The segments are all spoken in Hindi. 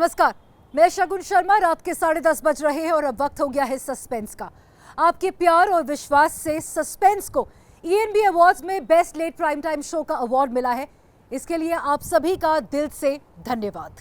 नमस्कार, मैं शगुन शर्मा। रात के 10:30 बज रहे हैं और अब वक्त हो गया है सस्पेंस का। आपके प्यार और विश्वास से सस्पेंस को ENB अवार्ड्स में best late prime time show का अवार्ड मिला है। इसके लिए आप सभी का दिल से धन्यवाद।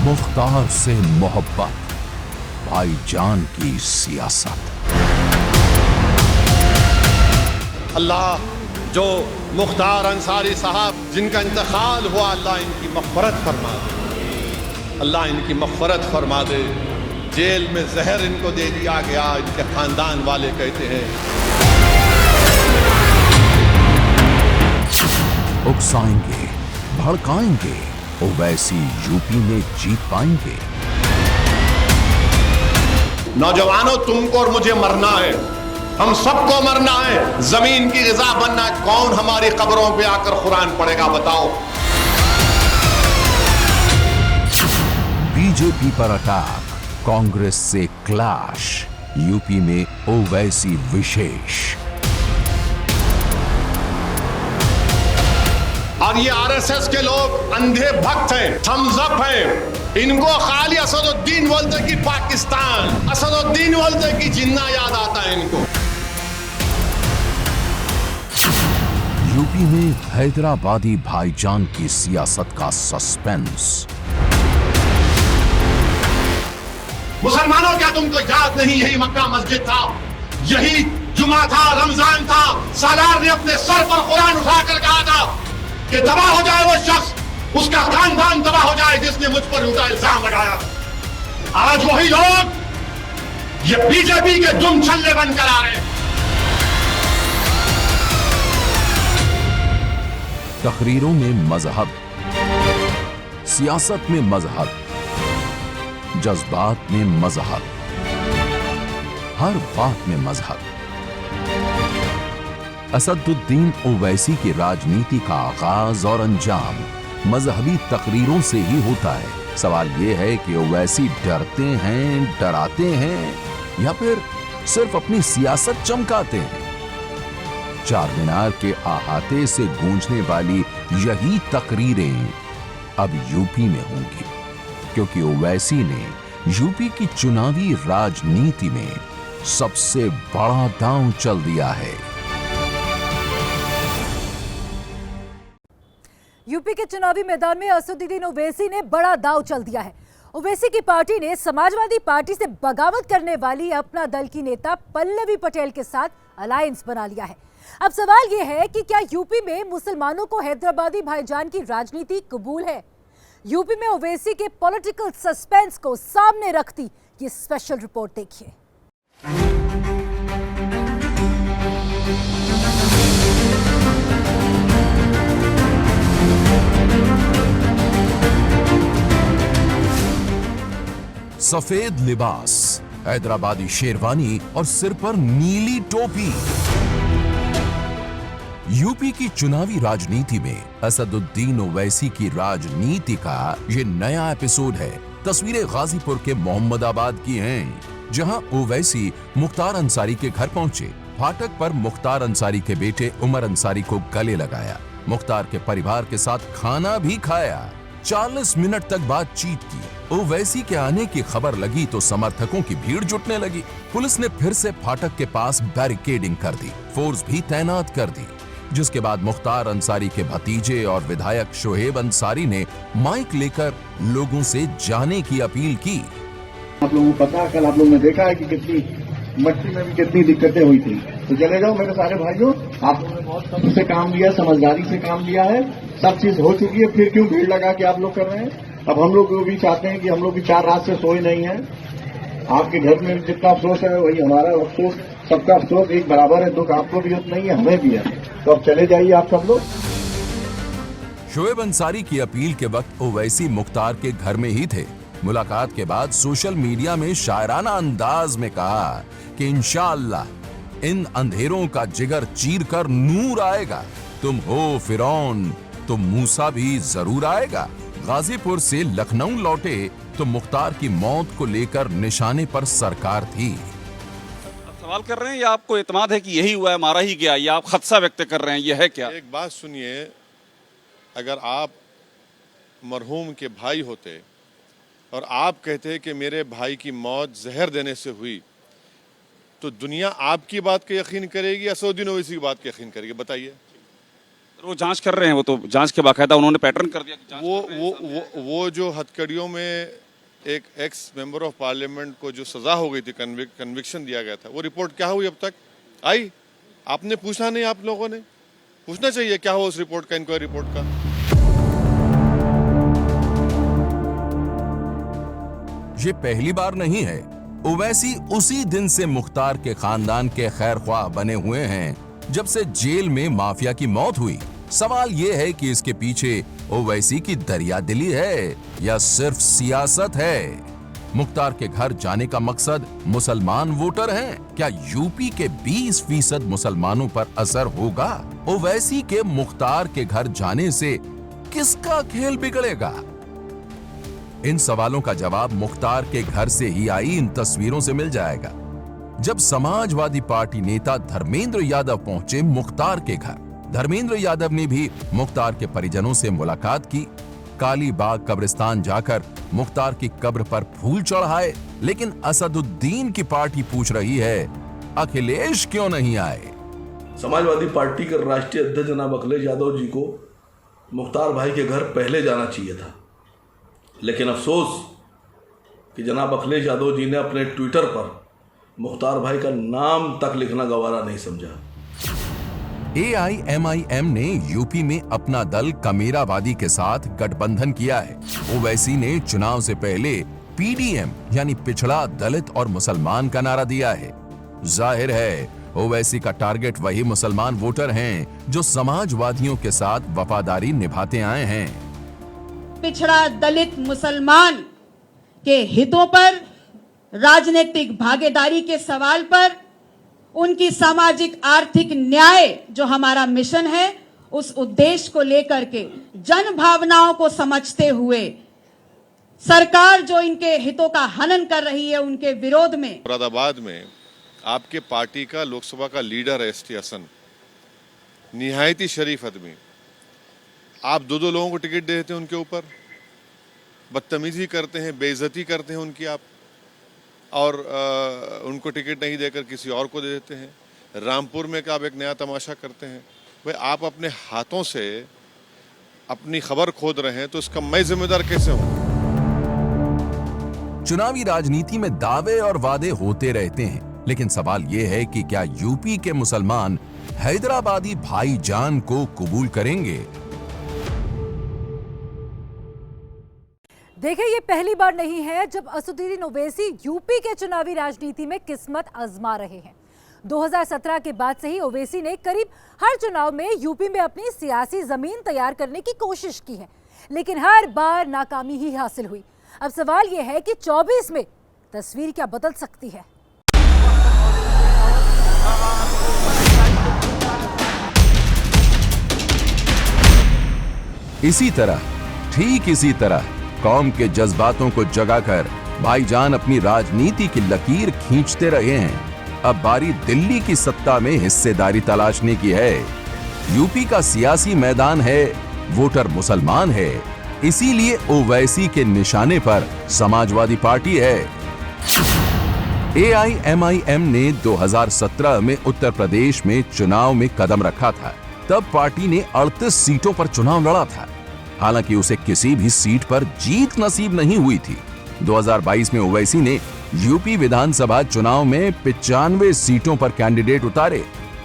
मुख्तार से मोहब्बत, भाईजान की सियासत। अल्लाह जो मुख्तार अंसारी साहब जिनका इंतकाल हुआ, अल्लाह इनकी मग़फ़रत फरमा दे, अल्लाह इनकी मग़फ़रत फरमा दे। जेल में जहर इनको दे दिया गया, इनके खानदान वाले कहते हैं। उकसाएंगे, भड़काएंगे, ओवैसी यूपी में जीत पाएंगे। नौजवानों, तुमको और मुझे मरना है, हम सबको मरना है, जमीन की ग़िज़ा बनना है। कौन हमारी कब्रों पे आकर कुरान पढ़ेगा, बताओ। बीजेपी पर अटैक, कांग्रेस से क्लैश, यूपी में ओवैसी विशेष। और ये RSS के लोग अंधे भक्त हैं, थम्स अप हैं। इनको खाली असदुद्दीन बोलते कि पाकिस्तान, असदुद्दीन बोलते कि जिन्ना याद आता है इनको। यूपी में हैदराबादी भाईजान की सियासत का सस्पेंस। मुसलमानों, क्या तुमको याद नहीं यही मक्का मस्जिद था, यही जुमा था, रमजान था। सालार ने अपने सर पर कुरान उठाकर कहा था कि तबाह हो जाए वो शख्स, उसका खानदान तबाह हो जाए जिसने मुझ पर झूठा इल्जाम लगाया। आज वही लोग ये बीजेपी के दुम छल्ले बनकर आ रहे हैं। तकरीरों में मजहब, सियासत में मजहब, जज्बात में मजहब, हर बात में मजहब। असदुद्दीन ओवैसी की राजनीति का आगाज और अंजाम मजहबी तकरीरों से ही होता है। सवाल यह है कि ओवैसी डरते हैं, डराते हैं या फिर सिर्फ अपनी सियासत चमकाते हैं। चारमीनार के अहाते से गूंजने वाली यही तकरीरें अब यूपी में होंगी, क्योंकि ओवैसी ने यूपी की चुनावी राजनीति में सबसे बड़ा दांव चल दिया है। यूपी के चुनावी मैदान में असदुद्दीन ओवैसी ने बड़ा दांव चल दिया है। ओवैसी की पार्टी ने समाजवादी पार्टी से बगावत करने वाली अपना दल की नेता पल्लवी पटेल के साथ अलायंस बना लिया है। अब सवाल यह है कि क्या यूपी में मुसलमानों को हैदराबादी भाईजान की राजनीति कबूल है? यूपी में ओवैसी के पॉलिटिकल सस्पेंस को सामने रखती ये स्पेशल रिपोर्ट देखिए। सफेद लिबास, हैदराबादी शेरवानी और सिर पर नीली टोपी। यूपी की चुनावी राजनीति में असदुद्दीन ओवैसी की राजनीति का ये नया एपिसोड है। तस्वीरें गाजीपुर के मोहम्मदाबाद की हैं, जहां ओवैसी मुख्तार अंसारी के घर पहुंचे। फाटक पर मुख्तार अंसारी के बेटे उमर अंसारी को गले लगाया, मुख्तार के परिवार के साथ खाना भी खाया, 40 मिनट तक बातचीत की। ओवैसी के आने की खबर लगी तो समर्थकों की भीड़ जुटने लगी। पुलिस ने फिर से फाटक के पास बैरिकेडिंग कर दी, फोर्स भी तैनात कर दी, जिसके बाद मुख्तार अंसारी के भतीजे और विधायक शोएब अंसारी ने माइक लेकर लोगों से जाने की अपील की। आप लोगों को पता है, कल आप लोगों ने देखा है कि कितनी मट्टी में भी कितनी दिक्कतें हुई थी। तो चले जाओ मेरे सारे भाइयों, आप लोगों ने बहुत समझ से काम लिया, समझदारी से काम लिया है, सब चीज हो चुकी है, फिर क्यों भीड़ लगा के आप लोग कर रहे हैं? अब हम लोग भी चाहते हैं कि हम लोग भी 4 रात से सोए नहीं है। आपके घर में जितना अफसोस है वही हमारा अफसोस, सबका अफसोस एक बराबर है, दुख आपको भी उतना ही है, हमें भी है। तो अब चले जाइए आप सब लोग। शोएब अंसारी की अपील के वक्त ओवैसी मुख्तार के घर में ही थे। मुलाकात के बाद सोशल मीडिया में शायराना अंदाज में कहा कि इंशाअल्लाह इन अंधेरों का जिगर चीर कर नूर आएगा, तुम हो फिरौन तो मूसा भी जरूर आएगा। गाजीपुर से लखनऊ लौटे तो मुख्तार की मौत को लेकर निशाने पर सरकार थी। सवाल कर रहे हैं या आपको इत्मीनान है कि यही हुआ है, मारा ही गया, या आप खदशा व्यक्त कर रहे हैं, यह है क्या? एक बात सुनिए, अगर आप मरहूम के भाई होते और आप कहते कि मेरे भाई की मौत जहर देने से हुई, तो दुनिया आपकी बात के यकीन करेगी या असदुद्दीन ओवैसी की बात के यकीन करेगी? बताइए। वो जांच कर रहे हैं, वो तो जांच के बाकायदा उन्होंने पैटर्न कर दिया कि जांच कर रहे हैं। वो जो हथकड़ियों में एक एक्स मेंबर ऑफ पार्लियामेंट को जो सजा हो गई थी, कन्विक्शन दिया गया था, वो रिपोर्ट क्या हुई? अब तक आई? आपने पूछा नहीं? आप लोगों ने पूछना चाहिए क्या हुआ उस रिपोर्ट का, इंक्वायरी रिपोर्ट का। ये पहली बार नहीं है। ओवैसी उसी दिन से मुख्तार के खानदान के खैर ख्वाह बने हुए हैं जब से जेल में माफिया की मौत हुई। सवाल ये है कि इसके पीछे ओवैसी की दरियादिली है या सिर्फ सियासत है? मुख्तार के घर जाने का मकसद मुसलमान वोटर हैं? क्या यूपी के 20% मुसलमानों पर असर होगा? ओवैसी के मुख्तार के घर जाने से किसका खेल बिगड़ेगा? इन सवालों का जवाब मुख्तार के घर से ही आई इन तस्वीरों से मिल जाएगा। जब समाजवादी पार्टी नेता धर्मेंद्र यादव पहुंचे मुख्तार के घर, धर्मेंद्र यादव ने भी मुख्तार के परिजनों से मुलाकात की। काली बाग कब्रिस्तान जाकर मुख्तार की कब्र पर फूल चढ़ाए, लेकिन असदुद्दीन की पार्टी पूछ रही है अखिलेश क्यों नहीं आए? समाजवादी पार्टी के राष्ट्रीय अध्यक्ष जनाब अखिलेश यादव जी को मुख्तार भाई के घर पहले जाना चाहिए था, लेकिन अफसोस कि जनाब अखिलेश यादव जी ने अपने ट्विटर पर मुख्तार भाई का नाम तक लिखना गवारा नहीं समझा। AIMIM ने यूपी में अपना दल कमेरावादी के साथ गठबंधन किया है। ओवैसी ने चुनाव से पहले PDM यानी पिछड़ा, दलित और मुसलमान का नारा दिया है। जाहिर है ओवैसी का टारगेट वही मुसलमान वोटर हैं जो समाजवादियों के साथ वफादारी निभाते आए हैं। पिछड़ा, दलित, मुसलमान के हितों पर, राजनीतिक भागीदारी के सवाल पर, उनकी सामाजिक आर्थिक न्याय जो हमारा मिशन है, उस उद्देश्य को लेकर के जन भावनाओं को समझते हुए सरकार जो इनके हितों का हनन कर रही है, उनके विरोध में। मुरादाबाद में आपके पार्टी का लोकसभा का लीडर है ST हसन, निहायती शरीफ आदमी। आप 2-2 लोगों को टिकट देते हैं, उनके ऊपर बदतमीजी करते हैं, बेइज्जती करते हैं उनकी आप, और उनको टिकट नहीं देकर किसी और को दे देते हैं। रामपुर में आप एक नया तमाशा करते हैं। भाई आप अपने हाथों से अपनी खबर खोद रहे हैं, तो इसका मैं जिम्मेदार कैसे हूं? चुनावी राजनीति में दावे और वादे होते रहते हैं, लेकिन सवाल यह है कि क्या यूपी के मुसलमान हैदराबादी भाईजान को कबूल करेंगे? देखिए, ये पहली बार नहीं है जब असदुद्दीन ओवैसी यूपी के चुनावी राजनीति में किस्मत आजमा रहे हैं। 2017 के बाद से ही ओवैसी ने करीब हर चुनाव में यूपी में अपनी सियासी जमीन तैयार करने की कोशिश की है, लेकिन हर बार नाकामी ही हासिल हुई। अब सवाल यह है कि 24 में तस्वीर क्या बदल सकती है? इसी तरह, ठीक इसी तरह कौम के जज्बातों को जगाकर भाईजान अपनी राजनीति की लकीर खींचते रहे हैं। अब बारी दिल्ली की सत्ता में हिस्सेदारी तलाशने की है। यूपी का सियासी मैदान है, वोटर मुसलमान है, इसीलिए ओवैसी के निशाने पर समाजवादी पार्टी है। AIMIM ने 2017 में उत्तर प्रदेश में चुनाव में कदम रखा था। तब पार्टी ने 38 सीटों पर चुनाव लड़ा था, हालांकि उसे किसी भी सीट पर जीत नसीब नहीं हुई थी। 2022 में ओवैसी ने यूपी विधानसभा चुनाव में 95 सीटों पर कैंडिडेट उतारे,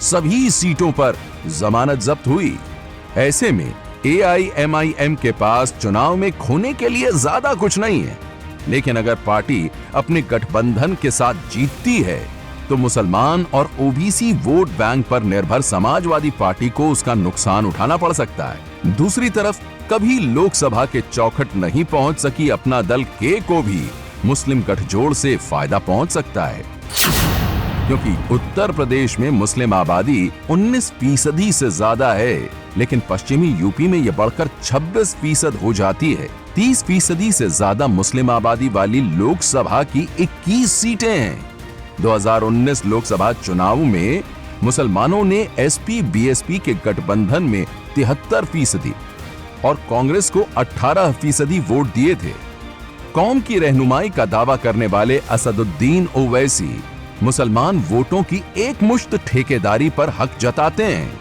सभी सीटों पर जमानत जब्त हुई। ऐसे में AIMIM के पास चुनाव में खोने के लिए ज्यादा कुछ नहीं है, लेकिन अगर पार्टी अपने गठबंधन के साथ जीतती है तो मुसलमान और OBC वोट बैंक पर निर्भर समाजवादी पार्टी को उसका नुकसान उठाना पड़ सकता है। दूसरी तरफ कभी लोकसभा के चौखट नहीं पहुंच सकी अपना दल के को भी मुस्लिम गठजोड़ से फायदा पहुंच सकता है, क्योंकि उत्तर प्रदेश में मुस्लिम आबादी 19% से ज्यादा है, लेकिन पश्चिमी यूपी में यह बढ़कर 26% हो जाती है। 30% से ज्यादा मुस्लिम आबादी वाली लोकसभा की 21 सीटें हैं। 2019 लोकसभा चुनाव में मुसलमानों ने SP BSP के गठबंधन में 73% और कांग्रेस को 18% वोट दिए थे। कौम की रहनुमाई का दावा करने वाले असदुद्दीन ओवैसी मुसलमान वोटों की एकमुश्त ठेकेदारी पर हक जताते हैं।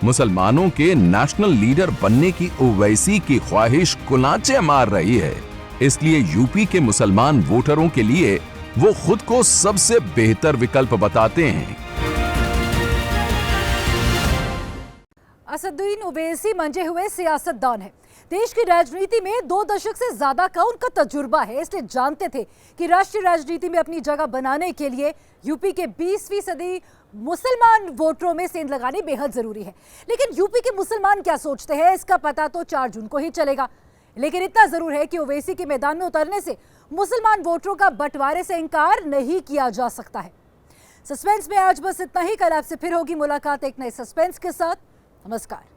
मुसलमानों के नेशनल लीडर बनने की ओवैसी की ख्वाहिश कुलांचे मार रही है, इसलिए यूपी के मुसलमान वोटरों के लिए वो खुद को सबसे बेहतर विकल्प बताते हैं। असदुद्दीन ओवैसी मंजे हुए सियासतदान है। देश की राजनीति में 2 दशक से ज्यादा का उनका तजुर्बा है, इसलिए जानते थे कि राष्ट्रीय राजनीति में अपनी जगह बनाने के लिए यूपी के 20% मुसलमान वोटरों में सेंध लगानी बेहद जरूरी है। लेकिन यूपी के मुसलमान क्या सोचते हैं इसका पता तो 4 जून को ही चलेगा। लेकिन इतना जरूर है कि ओवैसी के मैदान में उतरने से मुसलमान वोटरों का बंटवारे से इंकार नहीं किया जा सकता है। सस्पेंस में आज बस इतना ही। कल आपसे फिर होगी मुलाकात एक नए सस्पेंस के साथ। नमस्कार।